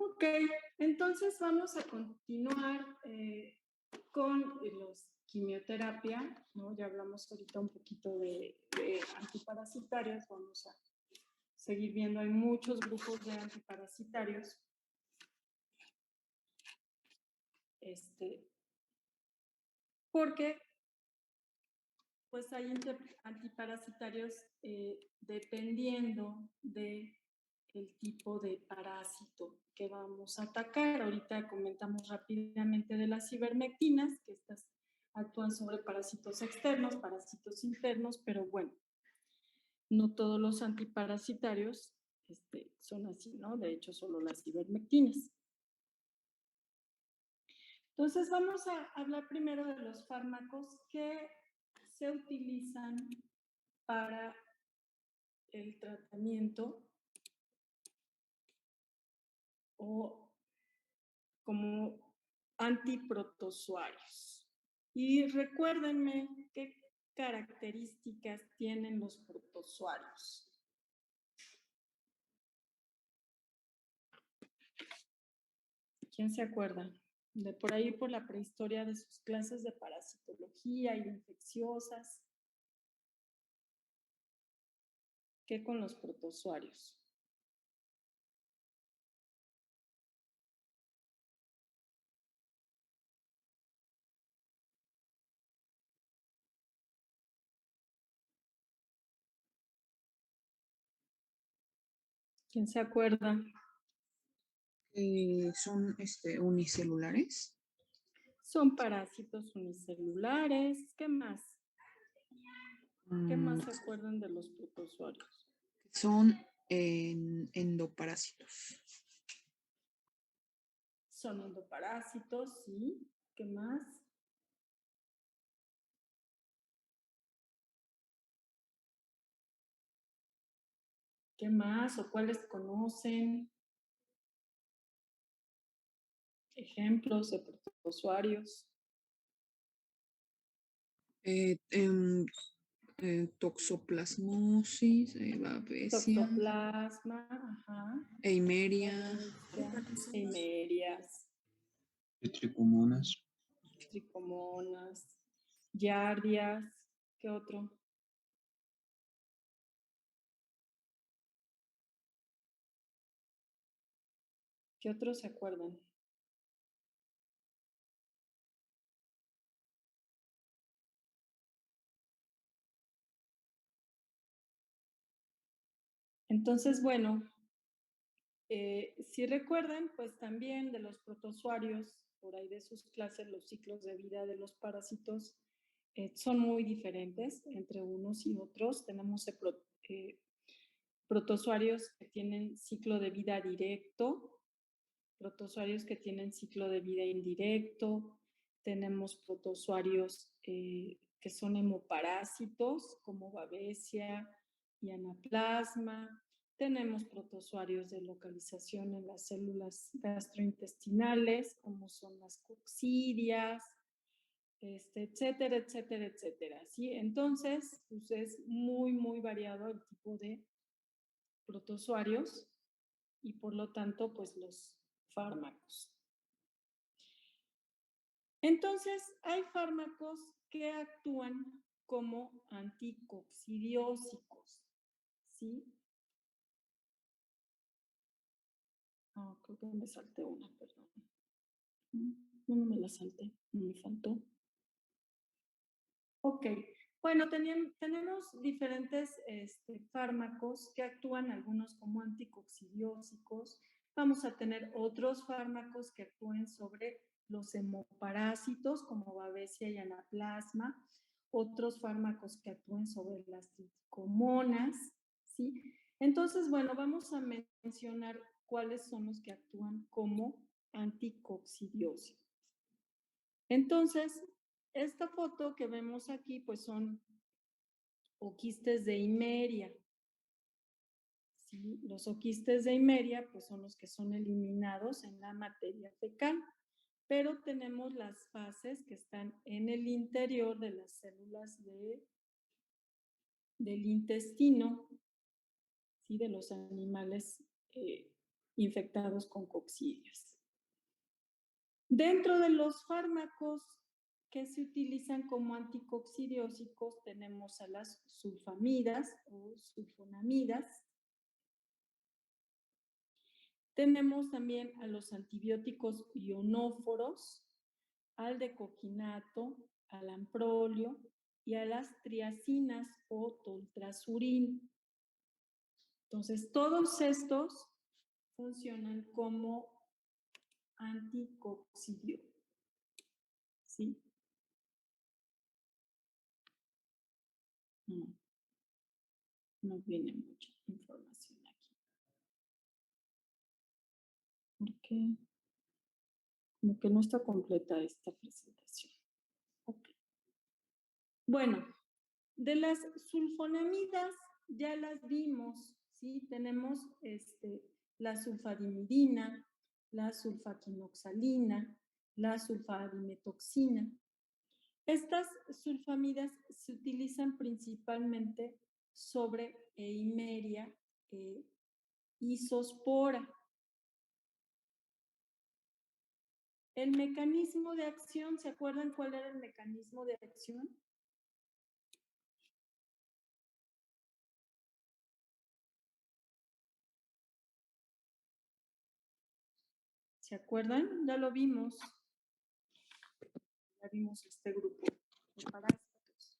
Ok, entonces vamos a continuar con los quimioterapia, ¿no? Ya hablamos ahorita un poquito de antiparasitarios, vamos a seguir viendo, hay muchos grupos de antiparasitarios. Porque pues hay antiparasitarios dependiendo de el tipo de parásito que vamos a atacar. Ahorita comentamos rápidamente de las ivermectinas, que estas actúan sobre parásitos externos, parásitos internos, pero bueno, no todos los antiparasitarios son así, ¿no? De hecho, solo las ivermectinas. Entonces, vamos a hablar primero de los fármacos que se utilizan para el tratamiento o como antiprotozoarios. Y recuérdenme qué características tienen los protozoarios. ¿Quién se acuerda? De por ahí, por la prehistoria de sus clases de parasitología y de infecciosas. ¿Qué con los protozoarios? ¿Quién se acuerda? Son unicelulares. Son parásitos unicelulares. ¿Qué más? ¿Qué más se acuerdan de los protozoarios? Son endoparásitos. Son endoparásitos, sí. ¿Qué más? ¿Qué más? ¿O cuáles conocen? Ejemplos de protozoarios. Toxoplasmosis, babesia, Toxoplasma, ajá. eimeria, Eimerias, Tricomonas, tricomonas, giardias. ¿Qué otro? ¿Qué otros se acuerdan? Entonces, bueno, si recuerdan, pues también de los protozoarios, por ahí de sus clases, los ciclos de vida de los parásitos son muy diferentes entre unos y otros. Tenemos protozoarios que tienen ciclo de vida directo, protozoarios que tienen ciclo de vida indirecto, tenemos protozoarios que son hemoparásitos, como Babesia y Anaplasma, tenemos protozoarios de localización en las células gastrointestinales, como son las coccidias, etcétera, etcétera, etcétera, ¿sí? Entonces, pues es muy, muy variado el tipo de protozoarios y por lo tanto, pues los fármacos. Entonces, hay fármacos que actúan como anticoccidiósicos, ¿sí? Creo que me salté una, perdón. No me la salté, me faltó. Ok, bueno, tenemos diferentes fármacos que actúan, algunos como anticoccidiósicos. Vamos a tener otros fármacos que actúen sobre los hemoparásitos, como Babesia y Anaplasma. Otros fármacos que actúen sobre las tricomonas, ¿sí? Entonces, bueno, vamos a mencionar cuáles son los que actúan como anticoccidiósicos. Entonces, esta foto que vemos aquí, pues son oquistes de Eimeria. ¿Sí? Los oquistes de Eimeria, pues son los que son eliminados en la materia fecal, pero tenemos las fases que están en el interior de las células del intestino, ¿sí? De los animales infectados con coccidias. Dentro de los fármacos que se utilizan como anticoccidiósicos tenemos a las sulfamidas o sulfonamidas. Tenemos también a los antibióticos ionóforos, al decoquinato, al amprolio y a las triacinas o toltrasurin. Entonces, todos estos funcionan como anticoccidio. ¿Sí? No viene mucha información aquí. ¿Por qué? Como que no está completa esta presentación. Okay. Bueno, de las sulfonamidas ya las vimos, ¿sí? Tenemos la sulfadimidina, la sulfaquinoxalina, la sulfadimetoxina. Estas sulfamidas se utilizan principalmente sobre Eimeria isospora. El mecanismo de acción, ¿se acuerdan cuál era el mecanismo de acción? ¿Se acuerdan? Ya lo vimos. Ya vimos este grupo de parásitos.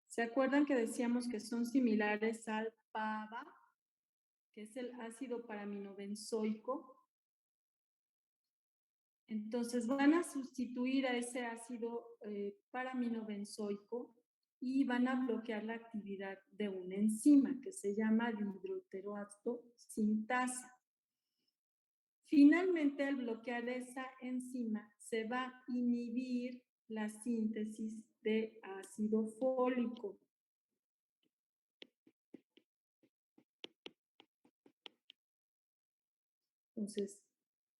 ¿Se acuerdan que decíamos que son similares al PABA, que es el ácido paraminobenzoico? Entonces van a sustituir a ese ácido paraminobenzoico y van a bloquear la actividad de una enzima que se llama dihidroteroato sintasa. Finalmente, al bloquear esa enzima, se va a inhibir la síntesis de ácido fólico. Entonces,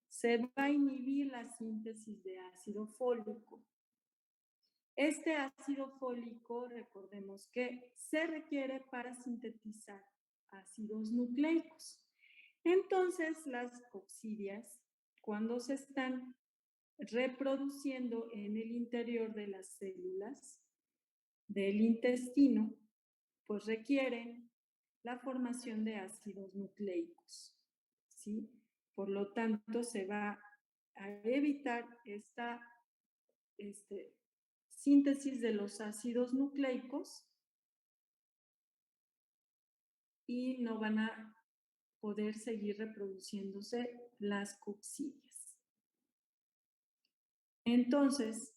se va a inhibir la síntesis de ácido fólico. Este ácido fólico, recordemos que se requiere para sintetizar ácidos nucleicos. Entonces, las coccidias, cuando se están reproduciendo en el interior de las células del intestino, pues requieren la formación de ácidos nucleicos, ¿sí? Por lo tanto, se va a evitar esta síntesis de los ácidos nucleicos y no van a poder seguir reproduciéndose las coccidias. Entonces,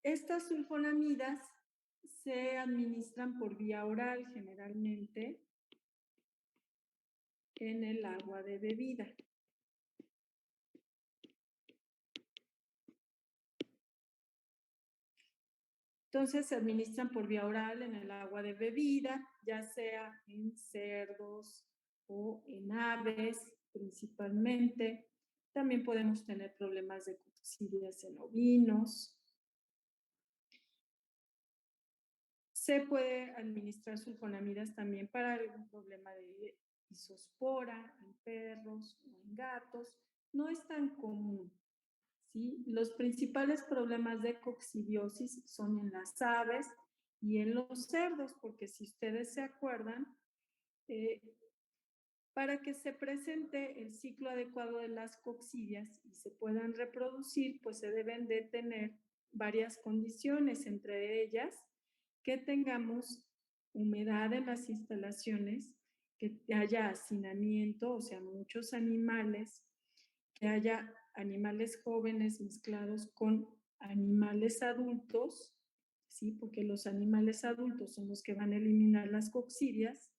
estas sulfonamidas se administran por vía oral generalmente en el agua de bebida. Entonces se administran por vía oral en el agua de bebida, ya sea en cerdos o en aves principalmente. También podemos tener problemas de coccidias en ovinos. Se puede administrar sulfonamidas también para algún problema de isospora en perros o en gatos. No es tan común, ¿sí? Los principales problemas de coccidiosis son en las aves y en los cerdos, porque si ustedes se acuerdan, para que se presente el ciclo adecuado de las coccidias y se puedan reproducir, pues se deben de tener varias condiciones, entre ellas que tengamos humedad en las instalaciones, que haya hacinamiento, o sea, muchos animales, que haya animales jóvenes mezclados con animales adultos, ¿sí? Porque los animales adultos son los que van a eliminar las coccidias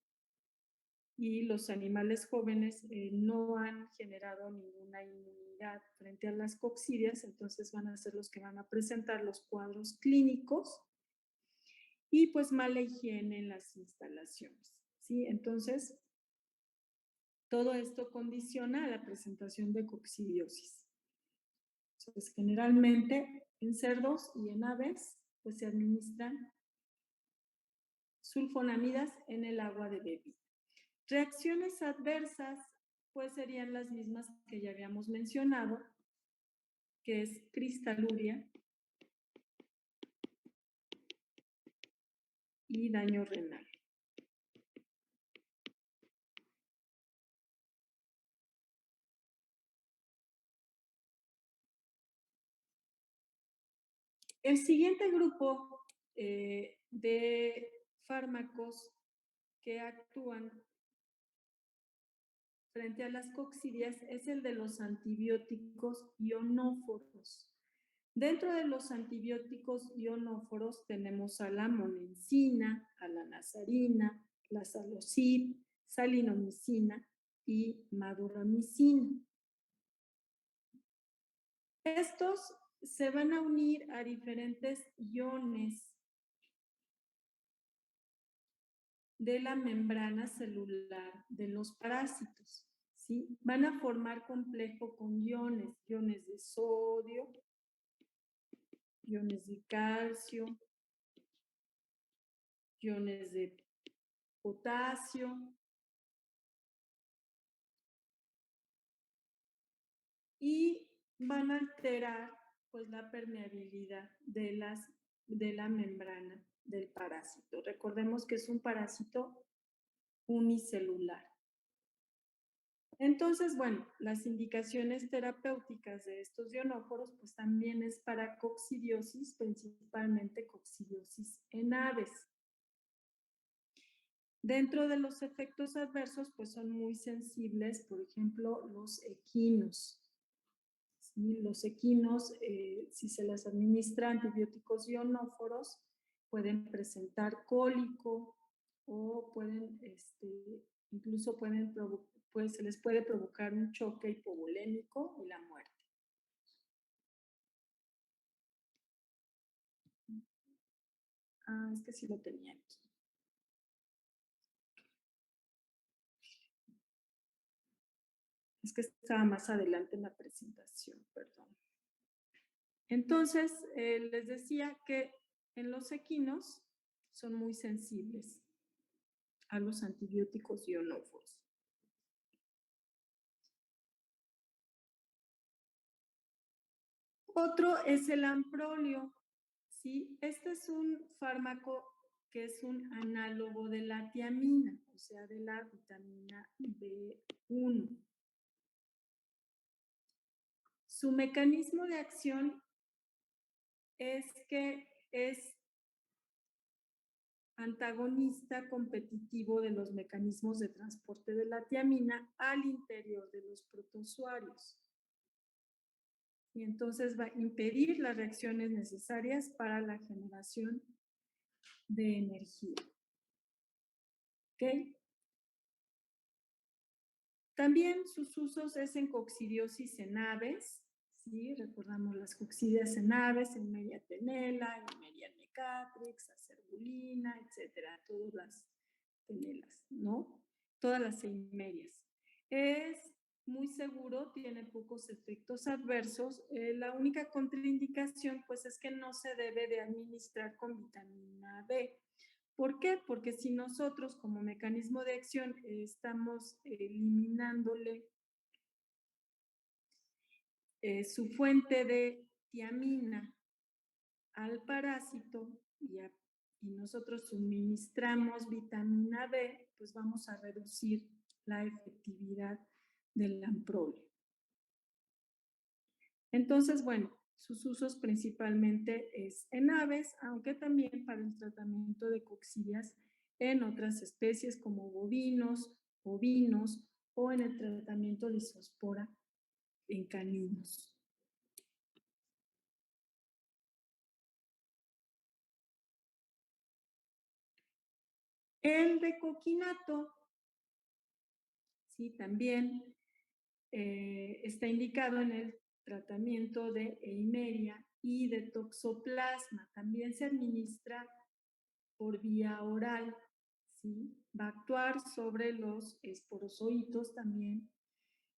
y los animales jóvenes no han generado ninguna inmunidad frente a las coccidias, entonces van a ser los que van a presentar los cuadros clínicos y pues mala higiene en las instalaciones, ¿sí? Entonces, Todo esto condiciona a la presentación de coccidiosis. Entonces, generalmente en cerdos y en aves, pues se administran sulfonamidas en el agua de bebida. Reacciones adversas, pues serían las mismas que ya habíamos mencionado, que es cristaluria y daño renal. El siguiente grupo de fármacos que actúan frente a las coccidias es el de los antibióticos ionóforos. Dentro de los antibióticos ionóforos tenemos a la monensina, a la nazarina, la salocib, salinomicina y maduramicina. Estos se van a unir a diferentes iones de la membrana celular de los parásitos, ¿sí? Van a formar complejo con iones de sodio, iones de calcio, iones de potasio y van a alterar pues la permeabilidad de la membrana del parásito. Recordemos que es un parásito unicelular. Entonces, bueno, las indicaciones terapéuticas de estos ionóforos pues también es para coccidiosis, principalmente coccidiosis en aves. Dentro de los efectos adversos pues son muy sensibles, por ejemplo, los equinos. ¿Sí? Los equinos, si se les administra antibióticos ionóforos, pueden presentar cólico o pueden, incluso se les puede provocar un choque hipovolémico y la muerte. Es que sí lo tenía aquí. Es que estaba más adelante en la presentación, perdón. Entonces, les decía que en los equinos son muy sensibles a los antibióticos ionóforos. Otro es el amprolio, ¿sí? Este es un fármaco que es un análogo de la tiamina, o sea, de la vitamina B1. Su mecanismo de acción es que es antagonista competitivo de los mecanismos de transporte de la tiamina al interior de los protozoarios. Y entonces va a impedir las reacciones necesarias para la generación de energía. ¿Ok? También sus usos es en coccidiosis en aves, ¿sí? Recordamos las coccidias en aves, en Meria tenela, en Meria necatrix, acerbulina, etcétera, todas las tenelas, ¿no? Todas las eimerias. Es muy seguro, tiene pocos efectos adversos. La única contraindicación, pues, es que no se debe de administrar con vitamina B. ¿Por qué? Porque si nosotros como mecanismo de acción estamos eliminándole su fuente de tiamina al parásito y nosotros suministramos vitamina B, pues vamos a reducir la efectividad del amprolio. Entonces, bueno, sus usos principalmente es en aves, aunque también para el tratamiento de coccidias en otras especies como bovinos, ovinos o en el tratamiento de isospora en caninos. El decoquinato, sí, también está indicado en el tratamiento de eimeria y de toxoplasma. También se administra por vía oral, ¿sí? Va a actuar sobre los esporozoitos también,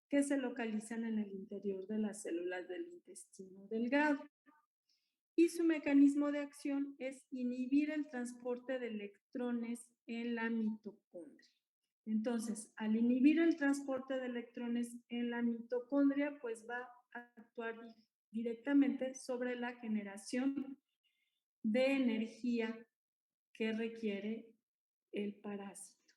que se localizan en el interior de las células del intestino delgado. Y su mecanismo de acción es inhibir el transporte de electrones en la mitocondria. Entonces, al inhibir el transporte de electrones en la mitocondria, pues va a actuar directamente sobre la generación de energía que requiere el parásito,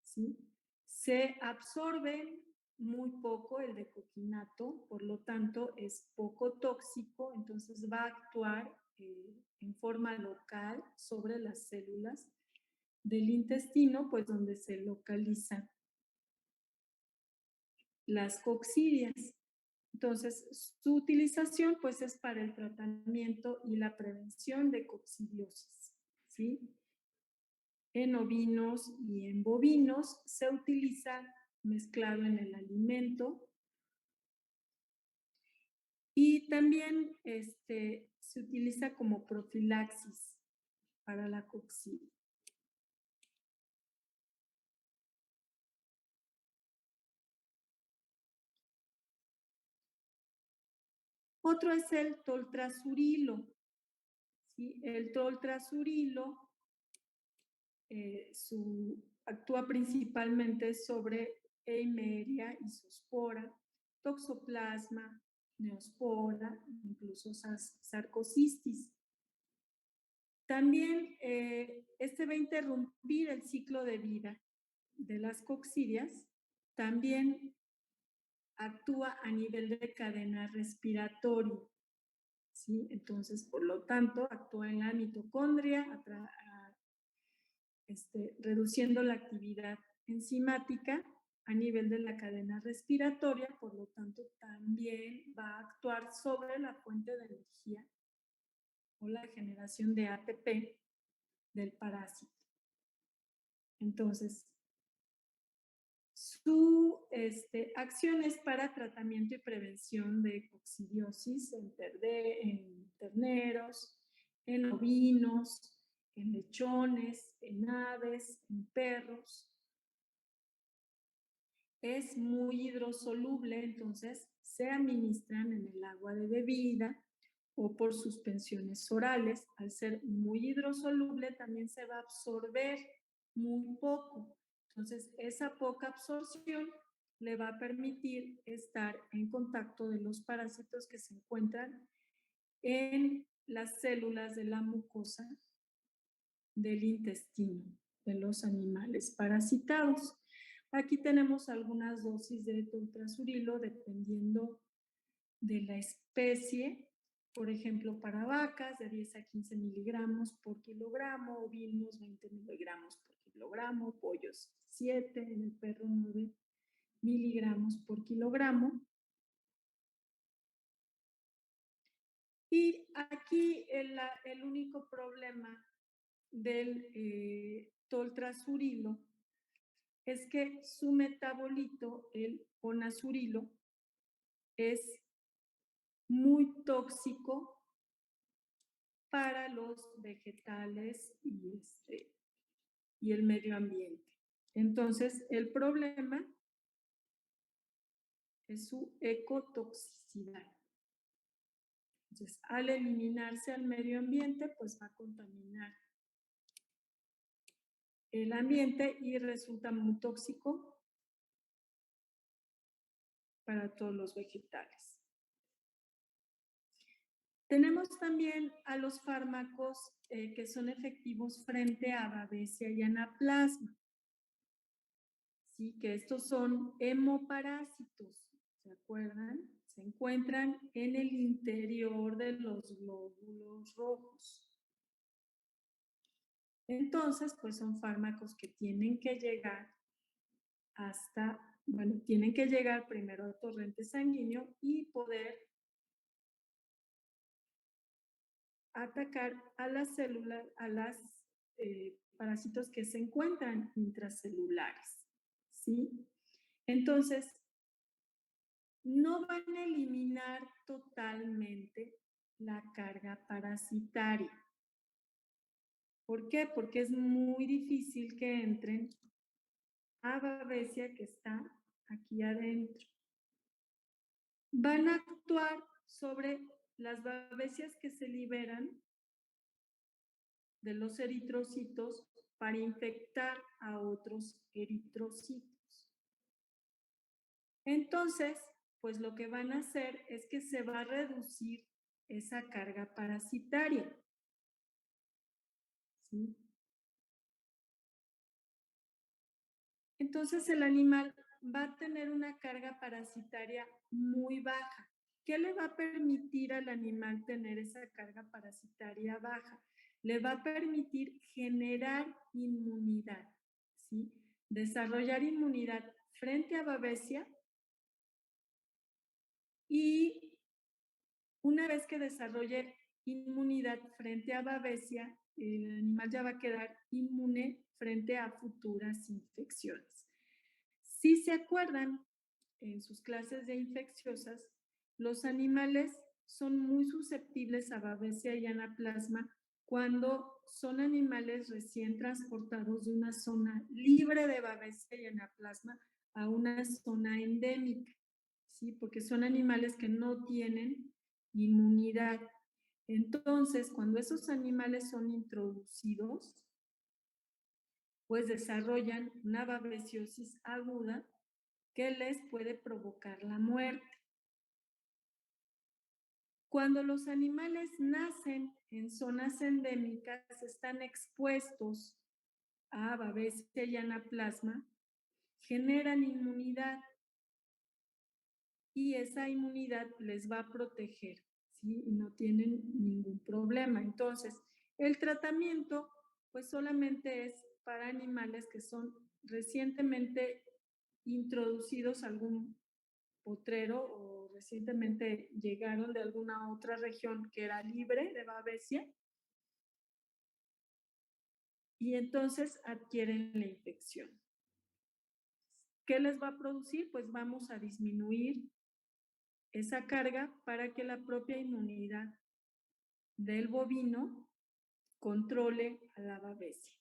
¿sí? Se absorbe muy poco el decoquinato, por lo tanto es poco tóxico, entonces va a actuar en forma local sobre las células del intestino, pues donde se localizan las coccidias. Entonces, su utilización pues es para el tratamiento y la prevención de coccidiosis, ¿sí? En ovinos y en bovinos se utiliza mezclado en el alimento y también se utiliza como profilaxis para la coccidia. Otro es el toltrazurilo, ¿sí? El toltrazurilo actúa principalmente sobre Eimeria, isospora, toxoplasma, neospora, incluso sarcocistis. También va a interrumpir el ciclo de vida de las coccidias. También actúa a nivel de cadena respiratoria, ¿sí? Entonces, por lo tanto, actúa en la mitocondria, reduciendo la actividad enzimática a nivel de la cadena respiratoria, por lo tanto, también va a actuar sobre la fuente de energía o la generación de ATP del parásito. Entonces, su acción es para tratamiento y prevención de coccidiosis en terneros, en ovinos, en lechones, en aves, en perros. Es muy hidrosoluble, entonces se administran en el agua de bebida o por suspensiones orales. Al ser muy hidrosoluble, también se va a absorber muy poco. Entonces, esa poca absorción le va a permitir estar en contacto de los parásitos que se encuentran en las células de la mucosa del intestino de los animales parasitados. Aquí tenemos algunas dosis de toltrazurilo dependiendo de la especie. Por ejemplo, para vacas de 10 a 15 miligramos por kilogramo, ovinos 20 miligramos por kilogramo, pollos 7, en el perro 9 miligramos por kilogramo. Y aquí el único problema del toltrazurilo es que su metabolito, el onazurilo, es muy tóxico para los vegetales y el medio ambiente. Entonces, el problema es su ecotoxicidad. Entonces, al eliminarse al medio ambiente, pues va a contaminar el ambiente y resulta muy tóxico para todos los vegetales. Tenemos también a los fármacos que son efectivos frente a babesia y anaplasma. Sí, que estos son hemoparásitos, ¿se acuerdan? Se encuentran en el interior de los glóbulos rojos. Entonces, pues son fármacos que tienen que llegar tienen que llegar primero al torrente sanguíneo y poder atacar a las células, a los parásitos que se encuentran intracelulares, ¿sí? Entonces, no van a eliminar totalmente la carga parasitaria. ¿Por qué? Porque es muy difícil que entren a Babesia, que está aquí adentro. Van a actuar sobre las babesias que se liberan de los eritrocitos para infectar a otros eritrocitos. Entonces, pues lo que van a hacer es que se va a reducir esa carga parasitaria. ¿Sí? Entonces el animal va a tener una carga parasitaria muy baja. ¿Qué le va a permitir al animal tener esa carga parasitaria baja? Le va a permitir generar inmunidad, ¿sí? Desarrollar inmunidad frente a Babesia, y una vez que desarrolle inmunidad frente a Babesia, el animal ya va a quedar inmune frente a futuras infecciones. Si se acuerdan, en sus clases de infecciosas, los animales son muy susceptibles a Babesia y anaplasma cuando son animales recién transportados de una zona libre de Babesia y anaplasma a una zona endémica, ¿sí? Porque son animales que no tienen inmunidad. Entonces, cuando esos animales son introducidos, pues desarrollan una babesiosis aguda que les puede provocar la muerte. Cuando los animales nacen en zonas endémicas, están expuestos a Babesia y anaplasma, generan inmunidad y esa inmunidad les va a proteger, ¿sí? Y no tienen ningún problema. Entonces, el tratamiento, pues solamente es para animales que son recientemente introducidos a algún potrero o recientemente llegaron de alguna otra región que era libre de Babesia y entonces adquieren la infección. ¿Qué les va a producir? Pues vamos a disminuir esa carga para que la propia inmunidad del bovino controle a la Babesia.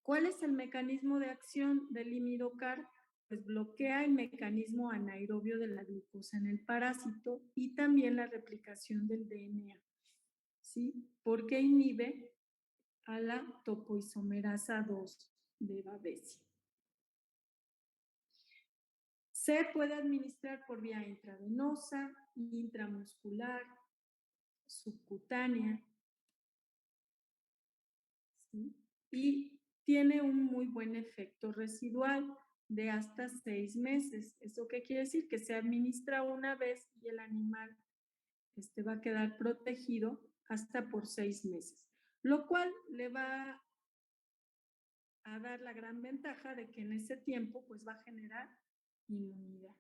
¿Cuál es el mecanismo de acción del imidocar? Pues bloquea el mecanismo anaerobio de la glucosa en el parásito y también la replicación del DNA, ¿sí? Porque inhibe a la topoisomerasa 2 de Babesia. Se puede administrar por vía intravenosa, intramuscular, subcutánea, ¿sí? Y tiene un muy buen efecto residual de hasta 6 meses. ¿Eso qué quiere decir? Que se administra una vez y el animal va a quedar protegido hasta por 6 meses, lo cual le va a dar la gran ventaja de que en ese tiempo pues va a generar inmunidad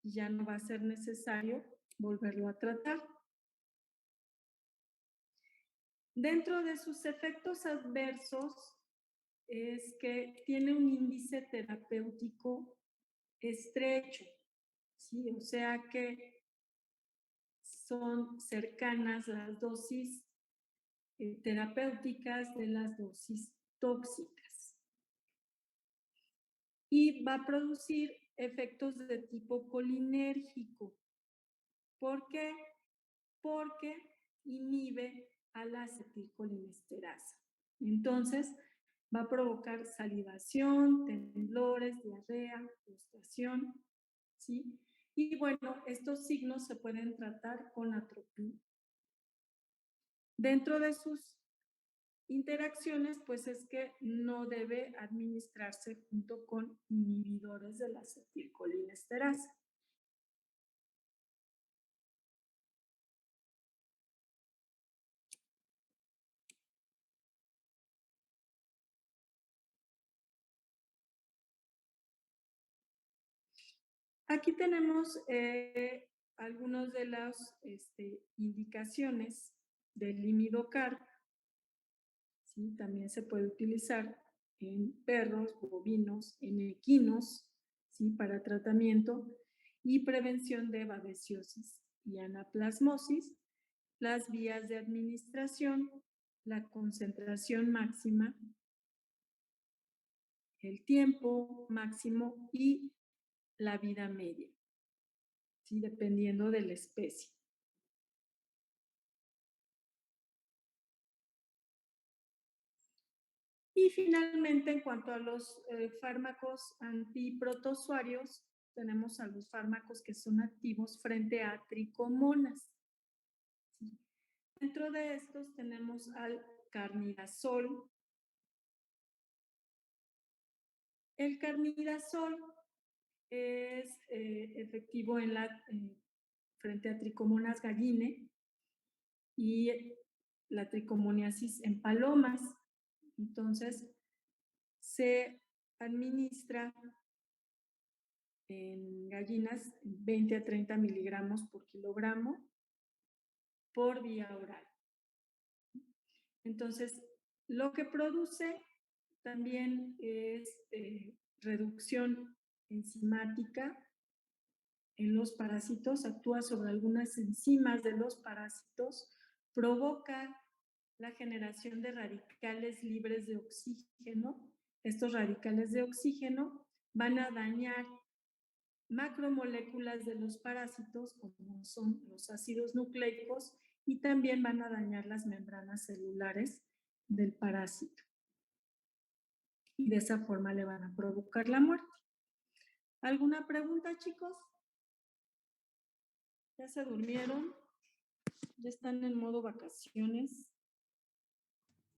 y ya no va a ser necesario volverlo a tratar. Dentro de sus efectos adversos es que tiene un índice terapéutico estrecho, ¿sí? O sea que son cercanas las dosis terapéuticas de las dosis tóxicas. Y va a producir efectos de tipo colinérgico. ¿Por qué? Porque inhibe a la acetilcolinesterasa. Entonces, va a provocar salivación, temblores, diarrea, frustración, ¿sí? Y bueno, estos signos se pueden tratar con atropina. Dentro de sus interacciones, pues es que no debe administrarse junto con inhibidores de la acetilcolinesterasa. Aquí tenemos algunas de las indicaciones del imidocar. ¿Sí? También se puede utilizar en perros, bovinos, en equinos, ¿sí? Para tratamiento y prevención de babesiosis y anaplasmosis. Las vías de administración la concentración máxima, el tiempo máximo y la vida media, ¿sí? Dependiendo de la especie. Y finalmente, en cuanto a los fármacos antiprotozoarios, tenemos a los fármacos que son activos frente a tricomonas. ¿Sí? Dentro de estos tenemos al carnidazol. El carnidazol es efectivo frente a tricomonas galline y la tricomoniasis en palomas. Entonces, se administra en gallinas 20 a 30 miligramos por kilogramo por vía oral. Entonces, lo que produce también es reducción enzimática en los parásitos, actúa sobre algunas enzimas de los parásitos, provoca la generación de radicales libres de oxígeno. Estos radicales de oxígeno van a dañar macromoléculas de los parásitos, como son los ácidos nucleicos, y también van a dañar las membranas celulares del parásito. Y de esa forma le van a provocar la muerte. ¿Alguna pregunta, chicos? ¿Ya se durmieron? ¿Ya están en modo vacaciones?